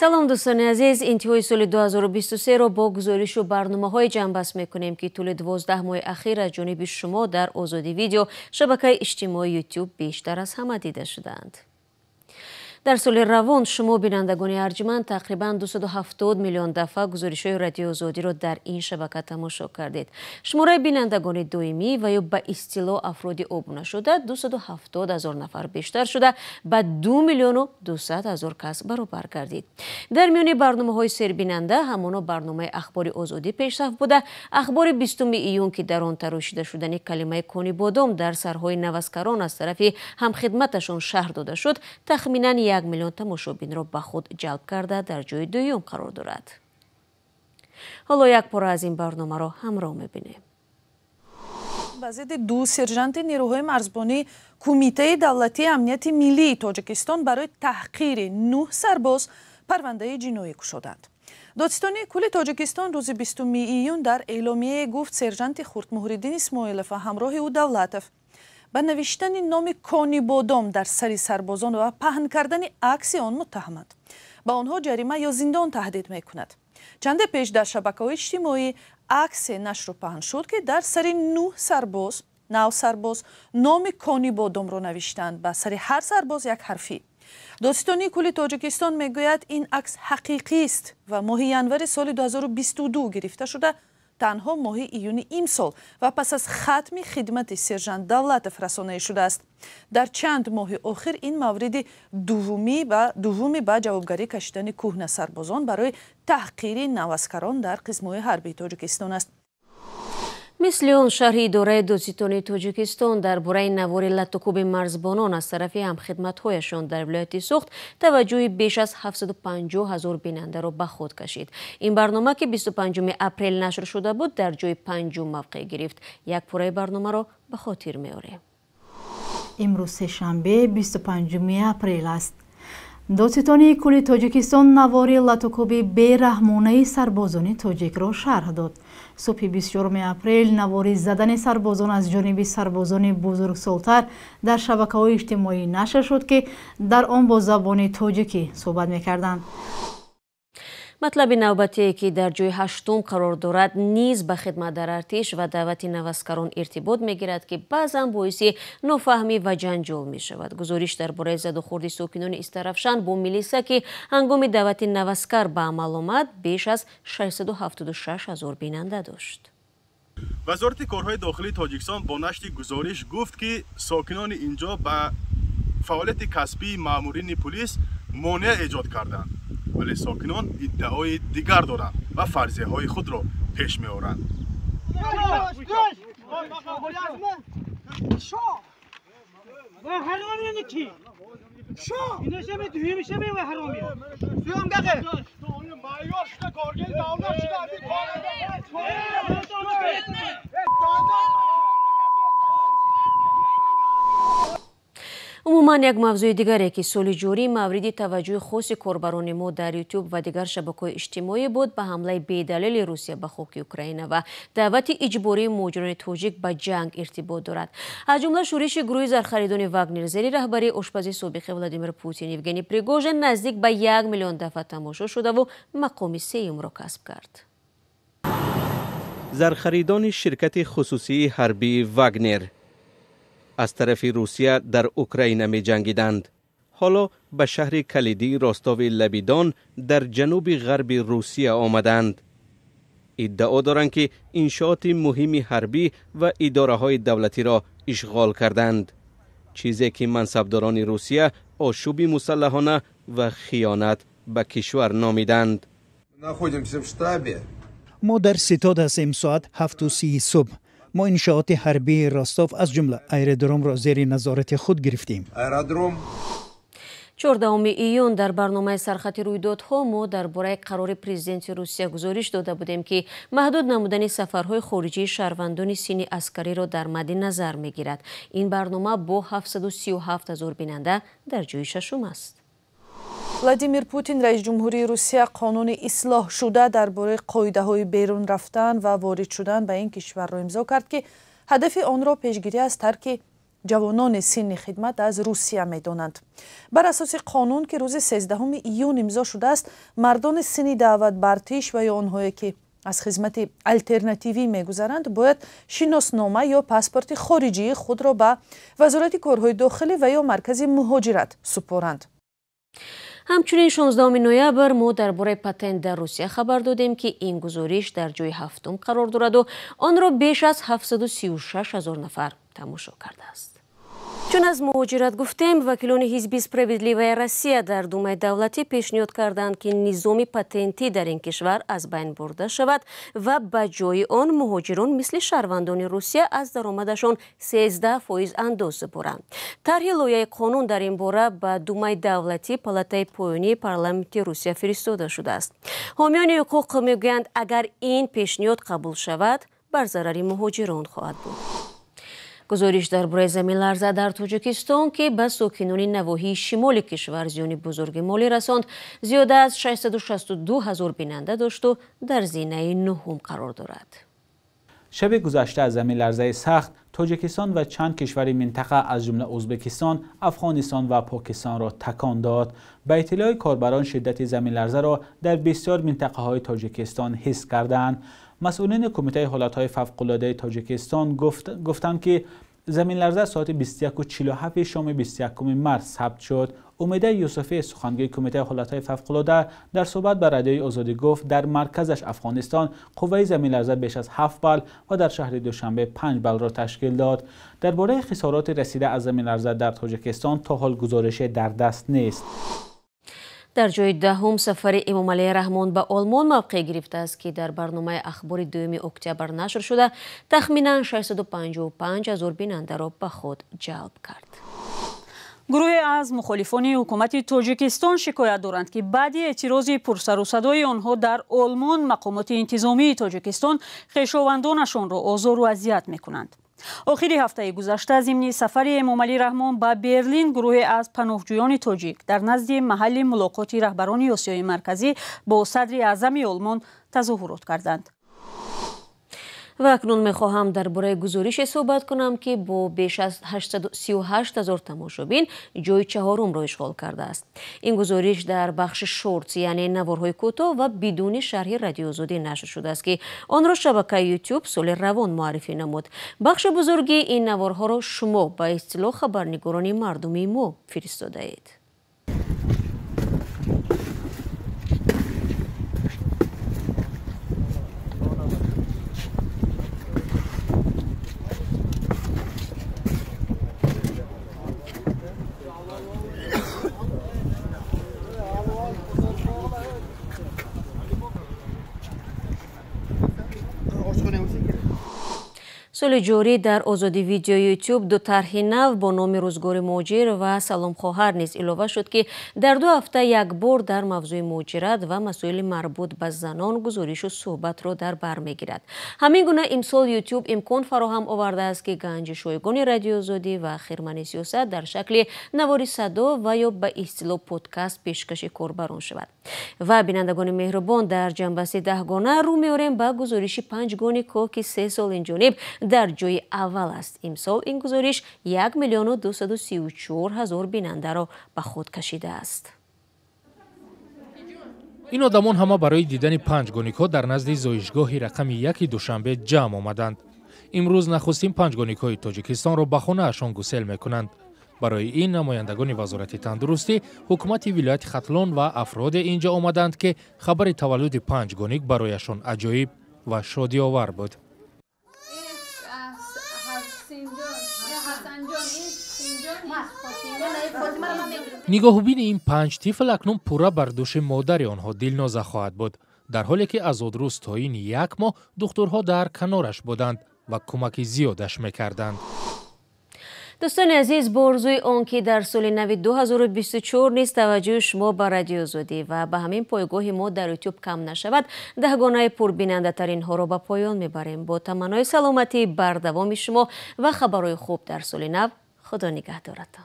салом дӯстони азиз, интиҳои соли 2023-ро бо гузоришу барномаҳои ҷамъбаст мекунем ки тӯли 12 моҳи ахир аз ҷониби шумо дар озоди видео шабакаи иҷтимоии YouTube бештар аз ҳама дида шудаанд. дар соли равон шумо бинандагони арҷманд тақрибан 270 миллион дафъа гузоришҳои радиои озодиро дар ин шабака тамошо кардед. шумораи бинандагони доимӣ ва ё ба истилоҳ афроди обунашуда 270 000 нафар бештар шуда ба 2 миллиону 200 000 кас баробар гардид. дар миёни барномаҳои сербинанда ҳамоно барномаи ахбори озодӣ пешсаф буда, ахбори 20 июн ки дар он тарошида шудани калимаи кони бодом дар сарҳои наваскарон аз тарафи ҳамхидматашон шаҳр дода шуд, тахминан 1 миллион тамошобинро ба худ ҷалб карда дар ҷои дуюм қарор дорад. ҳоло як пора аз ин барномаро ҳамроҳ мебинем. ба зидди ду сержанти нерӯҳои марзбонӣ Кумитаи давлатии амнияти миллии Тоҷикистон барои таҳқири 9 сарбоз парвандаи ҷиноӣ кушоданд. Додистони кулли Тоҷикистон рӯзи 20 июн дар эъломияе гуфт сержанти Хурдмуҳриддин Исмоилов ва ҳамроҳи ӯ Давлатов ба навиштани номи кони бодом дар сари сарбозон ва паҳн кардани акси он муттаҳаманд. ба онҳо ҷарима ё зиндон таҳдид мекунад. чанде пеш дар шабакаҳои иҷтимоӣ аксе нашру паҳн шуд ки дар сари 9 сарбоз номи кони бодомро навиштанд, ба сари ҳар сарбоз як ҳарфӣ. додистони кулли Тоҷикистон мегӯяд ин акс ҳақиқист ва моҳи январи соли 2022 гирифта шуда танҳо моҳи июни имсол ва пас аз хатми хидмати сержант Давлатов расонаӣ шудааст. дар чанд моҳи охир ин мавриди дуввуми ба ҷавобгарӣ кашидани кӯҳна сарбозон барои таҳқири наваскарон дар қисмҳои ҳарбии Тоҷикистон аст. мисли он шарҳи идораи додситони Тоҷикистон дар бораи навори латтукуби марзбонон аз тарафи ҳамхидматҳояшон дар вилояти Суғд таваҷҷӯҳи беш аз 750 000 бинандаро ба худ кашид. ин барнома ки 25 апрел нашр шуда буд, дар ҷои панҷум мавқеъ гирифт. як пораи барномаро ба хотир меорем. имрӯз сешанбе 25 апрел аст. додситони кулли Тоҷикистон навори латтукуби бераҳмонаи сарбозони тоҷикро шарҳ дод. субҳи 24 апрел навори задани сарбозон аз ҷониби сарбозони бузургсолтар дар шабакаҳои иҷтимоӣ нашр шуд ки дар он бо забони тоҷикӣ суҳбат мекарданд. матлаби навбатие ки дар ҷои 8-ум қарор дорад низ ба хидмат дар артиш ва даъвати наваскарон иртибот мегирад ки баъзан боиси нофаҳмӣ ва ҷанҷол мешавад. гузориш дар бораи задухурди сокинони Истарафшан бо милиса ки ҳангоми даъвати наваскар ба амал омад беш аз 676 000 бинанда дошт. вазорати корҳои дохилии Тоҷикистон бо нашри гузориш гуфт ки сокинони инҷо ба фаъолияти касбии маъмурини пулис монеъ эҷод карданд, вале сокинон иддаои дигар доранд ва фарзияҳои худро пеш меоранд. умуман як мавзӯи дигаре ки соли ҷорӣ мавриди таваҷҷӯҳи хоси корбарони мо дар YouTube ва дигар шабакаҳои иҷтимоӣ буд ба ҳамлаи бедалели Русия ба хоки Украина ва даъвати иҷбории муҳоҷирони тоҷик ба ҷанг иртибот дорад. аз ҷумла шӯриши гурӯҳи зархаридони Вагнер зери раҳбарии ошпази собиқи Владимир Путин Евгений Пригожин наздик ба 1 миллион дафъа тамошо шудаву мақоми сеюмро касб кард. зархаридони ширкати хусусии ҳарбии Вагнер از طرف روسیه در اوکراین می جنگیدند. حالا به شهر کلیدی راستاو لبیدان در جنوب غرب روسیه آمدند. ادعا دارند که انشاءات مهمی حربی و اداره های دولتی را اشغال کردند. چیزی که منصبداران روسیه آشوب مسلحانه و خیانت به کشور نامیدند. ما در ستاد هستیم ساعت 7:30 صبح. ما انشاءات حربی راستاف از جمله ایرودروم را زیر نظارت خود گرفتیم. 14 июн дар барномаи сархати рӯйдодҳо мо дар бораи қарори президенти Русия гузориш дода будем ки маҳдуд намудани сафарҳои хориҷии шаҳрвандони синни аскариро дар мадди назар мегирад. ин барнома бо 737 000 бинанда дар ҷои шашум аст. Владимир Путин раис ҷумҳурии Русия қонуни ислоҳ шуда дар бораи қоидаҳои берун рафтан ва ворид шудан ба ин кишварро имзо кард ки ҳадафи онро пешгирӣ аз тарки جوانان سن خدمت از روسیه می‌دانند. بر اساس قانون که روز 13 ایون امضا شده است، مردان سن دعوت برتیش و یا آنهایی که از خدمت الترناتیوی می‌گذرند باید شناسنامه یا پاسپورت خارجی خود را به وزارت کارهای داخلی و یا مرکز مهاجرت سپارند. همچنین 16 نوامبر ما درباره پتنت در روسیه خبر دادیم که این گزارش در جای هفتم قرار دارد و آن را بیش از 736,000 نفر تماشا کرده است. چون از مهاجرت گفتیم، وکیلان حزب سپراvedливая روسیه در دومای دولتی پیشنهاد کردند که نظام پتنتی در این کشور از بین برده شود و به جای آن مهاجران مثل شهروندان روسیه از درآمدشان 13% انداز سپارند. طرح لایحه قانون در این باره به دومای دولتی پالاتای پایانی پارلمانت روسیه فرستاده شده است. حامیان حقوق میگویند اگر این پیشنهاد قبول شود بر ضرر مهاجران خواهد بود. گزارش درباره زمین لرزه در تاجیکستان که به ساکنان نواحی شمال کشور زیان بزرگ مالی رساند، زیاده از 662,000 بیننده داشت و در زینه نهم قرار دارد. شب گذشته از زمین لرزه سخت، تاجیکستان و چند کشور منطقه از جمله ازبکستان، افغانستان و پاکستان را تکان داد. به اطلاع کاربران شدت زمین لرزه را در بسیار منطقه های تاجیکستان حس کردند. مسئولین کمیته حالتهای فوق‌العاده تاجیکستان گفتند که زمین لرزه ساعت 21:47 شام 21 مارس ثبت شد. امیده یوسفی سخنگوی کمیته حالتهای فوق‌العاده در صحبت با رادیوی آزادی گفت در مرکزش افغانستان قوه زمین لرزه بیش از 7 بال و در شهر دوشنبه 5 بال را تشکیل داد. درباره خسارات رسیده از زمین لرزه در تاجیکستان تا حال گزارش در دست نیست. در جای دهم سفر امام علی رحمان به آلمان موقع گرفته است که در برنامه اخبار 2 اکتبر نشر شده تخمینا 655,000 بیننده را به خود جلب کرد. گروهی از مخالفان حکومت تاجیکستان شکایت دارند که بعد اعتراض پرسر و صدای آنها در آلمان مقامات انتظامی تاجیکستان خویشاوندانشان را آزار و اذیت می‌کنند. آخر هفته گذشته ضمن سفر امام علی رحمان به برلین، گروهی از پناهجویان تاجیک در نزد محل ملاقات رهبران آسیای مرکزی با صدر اعظم آلمان تظاهرات کردند. و اکنون میخواهم درباره گزارش صحبت کنم که با بیش از 838,000 تماشابین جای چهارم را اشغال کرده است. این گزارش در بخش شورتس یعنی نوارهای کوتاه و بدون شرح رادیو آزادی نشر شده است که آن را شبکه یوتیوب سال روان معرفی نمود. بخش بزرگی این نوارها را شما به اصطلاح خبرنگاران مردمی ما فرستاده اید. سال جاری در آزادی ویدیو یوتیوب دو طرح نو با نام روزگار مهاجر و سلام خواهر نیز اضافه شد که در 2 هفته یک بار در موضوع مهاجرت و مسائل مربوط به زنان گزارش و صحبت را در بر میگیرد. همین گونه امسال یوتیوب امکان فراهم آورده است که گنجشویگان رادیو آزادی و خرمن سیاست در شکل نوار صدا و یا به اصطلاح پادکست پیشکش کاربران شود. و بینندگان مهربان در جنبش 10 گانه رو میاریم به گزارش 5 گانه که 3 سال این جانب در جای اول است. امسال این گزارش 1,234,000 بیننده را به خود کشیده است. این آدمان همه برای دیدن 5 گانیکا در نزد زایشگاه رقم 1 دوشنبه جمع آمدند. امروز نخستین 5 گانیکای تاجیکستان را به خانه اشان گسیل میکنند. برای این نمایندگان وزارت تندرستی، حکومت ولایت ختلان و افراد اینجا آمدند که خبر تولد 5 گانیک برایشان عجایب و شادی آور بود. نگاهبین این 5 طفل اکنون پورا بر دوش مادر آنها دلنازه خواهد بود، در حالی که از روز تا این 1 ماه دکترها در کنارش بودند و کمک زیادش میکردند. دوستان عزیز، با آرزوی آنکه در سال نو 2024 نیز توجه شما به رادیو آزادی و به همین پایگاه ما در یوتیوب کم نشود، 10 گانه پربیننده ترین ها را به پایان میبریم. با تمنای سلامتی بر دوام شما و خبرهای خوب در سال نو، خدا نگهدارتان.